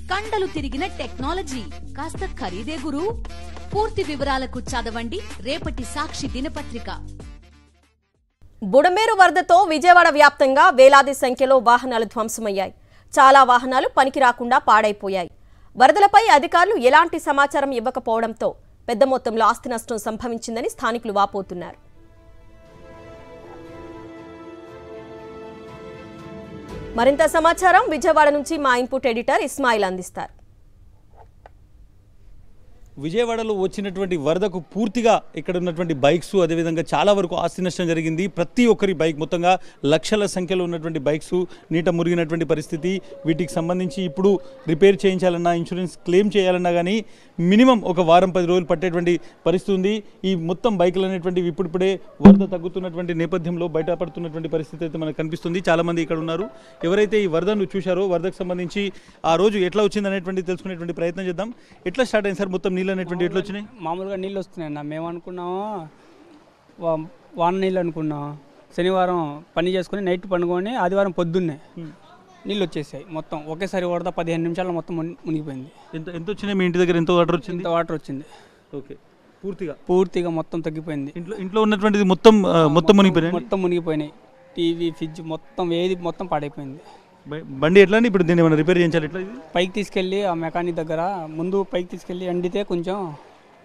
కండలు తిరిగిన టెక్నాలజీ కాస్త ఖరీదే గురు. పూర్తి వివరాలకు చదవండి రేపటి సాక్షి దినపత్రిక. బుడమేరు వరదతో విజయవాడ వ్యాప్తంగా వేలాది సంఖ్యలో వాహనాలు ధ్వంసమయ్యాయి. చాలా వాహనాలు పనికి రాకుండా పాడైపోయాయి. వరదలపై అధికారులు ఎలాంటి సమాచారం ఇవ్వకపోవడంతో పెద్ద మొత్తంలో ఆస్తి నష్టం సంభవించిందని స్థానికులు వాపోతున్నారు. మరింత సమాచారం విజయవాడ నుంచి మా ఇన్పుట్ ఎడిటర్ ఇస్మాయిల్ అందిస్తారు. విజయవాడలో వచ్చినటువంటి వరదకు పూర్తిగా ఇక్కడ ఉన్నటువంటి బైక్స్ అదేవిధంగా చాలా వరకు ఆస్తి నష్టం జరిగింది. ప్రతి ఒక్కరి బైక్ మొత్తంగా లక్షల సంఖ్యలో ఉన్నటువంటి బైక్స్ నీట మురిగినటువంటి పరిస్థితి. వీటికి సంబంధించి ఇప్పుడు రిపేర్ చేయించాలన్నా ఇన్సూరెన్స్ క్లెయిమ్ చేయాలన్నా కానీ మినిమం ఒక వారం 10 రోజులు పట్టేటువంటి పరిస్థితి ఉంది. ఈ మొత్తం బైకులు అనేటువంటివి ఇప్పుడిప్పుడే వరద తగ్గుతున్నటువంటి నేపథ్యంలో బయటపడుతున్నటువంటి పరిస్థితి అయితే మనకు కనిపిస్తుంది. చాలామంది ఇక్కడ ఉన్నారు. ఎవరైతే ఈ వరదను చూశారో వరదకు సంబంధించి ఆ రోజు ఎట్లా వచ్చింది అనేటువంటి తెలుసుకునేటువంటి ప్రయత్నం చేద్దాం. ఎట్లా స్టార్ట్ అయింది సార్ మొత్తం నీళ్ళు అనేటువంటి ఎట్లా వచ్చినాయి? మామూలుగా నీళ్ళు వస్తున్నాయి అన్న. మేము అనుకున్నాము వాన నీళ్ళు అనుకున్నాం. శనివారం పని చేసుకుని నైట్ పండుకొని ఆదివారం పొద్దున్నే నీళ్ళు వచ్చేసాయి. మొత్తం ఒకేసారి వరద 15 నిమిషాల్లో మొత్తం మునిగిపోయింది. ఎంత వచ్చినాయి మీ ఇంటి దగ్గర? ఎంత వాటర్ వచ్చింది? వాటర్ వచ్చింది. ఓకే, పూర్తిగా మొత్తం తగ్గిపోయింది. ఇంట్లో ఉన్నటువంటిది మొత్తం మునిగిపోయినాయి. మొత్తం మునిగిపోయినాయి. టీవీ ఫ్రిడ్జ్ మొత్తం ఏది మొత్తం పాడైపోయింది. బండి ఎట్లా ఇప్పుడు దీన్ని ఏమైనా రిపేర్ చేయించాలి? ఎట్లా పైకి తీసుకెళ్ళి ఆ మెకానిక్ దగ్గర ముందు పైకి తీసుకెళ్ళి ఎండితే కొంచెం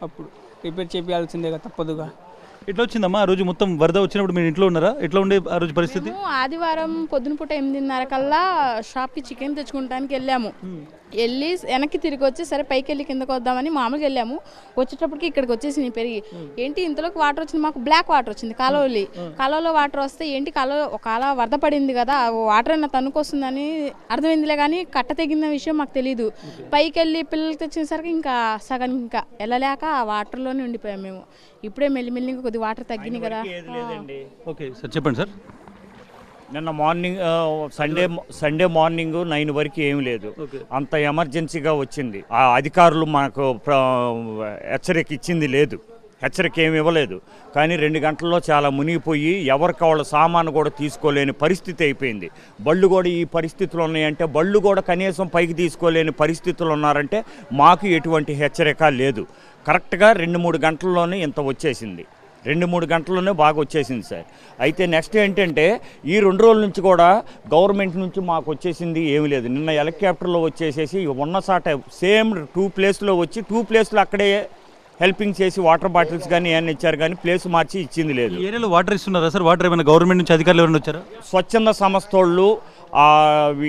అప్పుడు రిపేర్ చేయాల్సిందే కదా, తప్పదుగా. ఎట్లా వచ్చిందమ్మా ఆ రోజు మొత్తం వరద వచ్చినప్పుడు మీరు ఇంట్లో ఉన్నారా? ఎట్లా ఉండే ఆ రోజు పరిస్థితి? ఆదివారం పొద్దున పూట 8:30 కల్లా షాప్కి చికెన్ తెచ్చుకుంటానికి వెళ్ళాము. వెళ్ళి వెనక్కి తిరిగి వచ్చి సరే పైకి వెళ్ళి కిందకు వద్దామని మామూలుగా వెళ్ళాము. వచ్చేటప్పటికి ఇక్కడికి వచ్చేసి పెరిగి ఏంటి ఇంతలోకి వాటర్ వచ్చింది. మాకు బ్లాక్ వాటర్ వచ్చింది కాలువలో వాటర్ వస్తే ఏంటి ఒకవేళ వరద పడింది కదా వాటర్ అయినా తన్నుకొస్తుందని అర్థమైందిలే కానీ కట్ట తెగిన విషయం మాకు తెలియదు. పైకి వెళ్ళి పిల్లలకి తెచ్చేసరికి ఇంకా సగం ఇంకా వెళ్ళలేక ఆ వాటర్లోనే ఉండిపోయాం మేము. ఇప్పుడే మెల్లిమెల్లిగా కొద్ది వాటర్ తగ్గినాయి కదా. ఓకే సార్, చెప్పండి సార్. నిన్న మార్నింగ్ సండే మార్నింగ్ 9 వరకు ఏమి లేదు. అంత ఎమర్జెన్సీగా వచ్చింది. ఆ అధికారులు మాకు హెచ్చరిక ఇచ్చింది లేదు, హెచ్చరిక ఏమి ఇవ్వలేదు. కానీ 2 గంటల్లో చాలా మునిగిపోయి ఎవరికి వాళ్ళ సామాను కూడా తీసుకోలేని పరిస్థితి అయిపోయింది. బళ్ళు కూడా ఈ పరిస్థితులు ఉన్నాయంటే బళ్ళు కూడా కనీసం పైకి తీసుకోలేని పరిస్థితులు ఉన్నారంటే మాకు ఎటువంటి హెచ్చరిక లేదు. కరెక్ట్గా 2-3 గంటల్లోనే ఇంత వచ్చేసింది. 2-3 గంటల్లోనే బాగా వచ్చేసింది సార్. అయితే నెక్స్ట్ ఏంటంటే ఈ 2 రోజుల నుంచి కూడా గవర్నమెంట్ నుంచి మాకు వచ్చేసింది ఏమీ లేదు. నిన్న హెలికాప్టర్లో వచ్చేసేసి ఉన్న సాట సేమ్ 2 ప్లేస్లో వచ్చి 2 ప్లేస్లో అక్కడే హెల్పింగ్ చేసి వాటర్ బాటిల్స్ కానీ ఏమైనా ఇచ్చారు కానీ ప్లేస్ మార్చి ఇచ్చింది లేదు. ఏరియాలో వాటర్ ఇస్తున్నారా సార్? వాటర్ ఏమైనా గవర్నమెంట్ నుంచి అధికారులు ఎవరైనా వచ్చారా? స్వచ్ఛంద సంస్థ వాళ్ళు,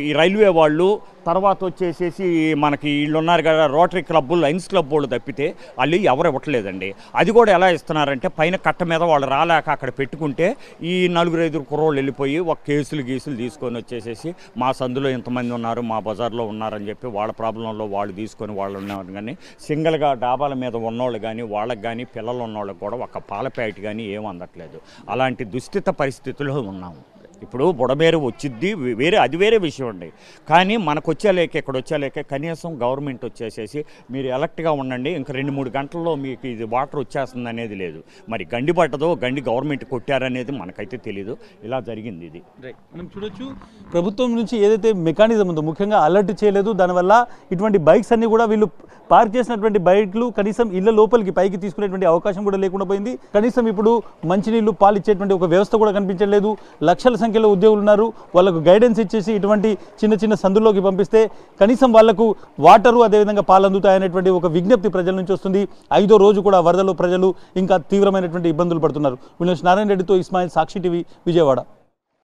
ఈ రైల్వే వాళ్ళు, తర్వాత వచ్చేసేసి మనకి వీళ్ళు ఉన్నారు కదా రోటరీ క్లబ్బు, లయన్స్ క్లబ్ వాళ్ళు తప్పితే వాళ్ళు ఎవరు ఇవ్వట్లేదండి. అది కూడా ఎలా ఇస్తున్నారంటే పైన కట్ట మీద వాళ్ళు రాలేక అక్కడ పెట్టుకుంటే ఈ 4-5 కుర్రోళ్ళు వెళ్ళిపోయి ఒక కేసులు తీసుకొని వచ్చేసేసి మా సందులో ఇంతమంది ఉన్నారు, మా బజార్లో ఉన్నారని చెప్పి వాళ్ళ ప్రాబ్లంలో వాళ్ళు తీసుకొని వాళ్ళు ఉన్నారు. కానీ సింగిల్గా డాబాల మీద ఉన్నోళ్ళు కానీ వాళ్ళకి కానీ పిల్లలు ఉన్నోళ్ళకి కూడా ఒక పాల ప్యాకెట్ కానీ ఏం అందట్లేదు. అలాంటి దుస్థిత పరిస్థితుల్లో ఉన్నాము. ఇప్పుడు బుడమేరు వచ్చిద్ది అది వేరే విషయం అండి. కానీ మనకు ఇక్కడ వచ్చేలేక కనీసం గవర్నమెంట్ వచ్చేసేసి మీరు ఎలక్ట్గా ఉండండి, ఇంకా 2-3 గంటల్లో మీకు ఇది వాటర్ వచ్చేస్తుంది అనేది లేదు. మరి గండి పట్టదో గండి గవర్నమెంట్ కొట్టారనేది మనకైతే తెలీదు. ఇలా జరిగింది ఇది. మనం చూడొచ్చు ప్రభుత్వం నుంచి ఏదైతే మెకానిజం ఉందో ముఖ్యంగా అలర్ట్ చేయలేదు. దానివల్ల ఇటువంటి బైక్స్ అన్ని కూడా వీళ్ళు పార్క్ చేసినటువంటి బైక్లు కనీసం ఇళ్ల లోపలికి పైకి తీసుకునేటువంటి అవకాశం కూడా లేకుండా పోయింది. కనీసం ఇప్పుడు మంచినీళ్ళు పాలు ఇచ్చేటువంటి ఒక వ్యవస్థ కూడా కనిపించలేదు. లక్షల సంఖ్యలో ఉద్యోగులు ఉన్నారు. వాళ్ళకు గైడెన్స్ ఇచ్చేసి ఇటువంటి చిన్న సందుల్లోకి పంపిస్తే కనీసం వాళ్లకు వాటరు అదేవిధంగా పాలు అందుతాయనేటువంటి ఒక విజ్ఞప్తి ప్రజల నుంచి వస్తుంది. 5వ రోజు కూడా వరదలో ప్రజలు ఇంకా తీవ్రమైనటువంటి ఇబ్బందులు పడుతున్నారు. నారాయణ రెడ్డితో ఇస్మాయిల్, సాక్షి టీవీ, విజయవాడ.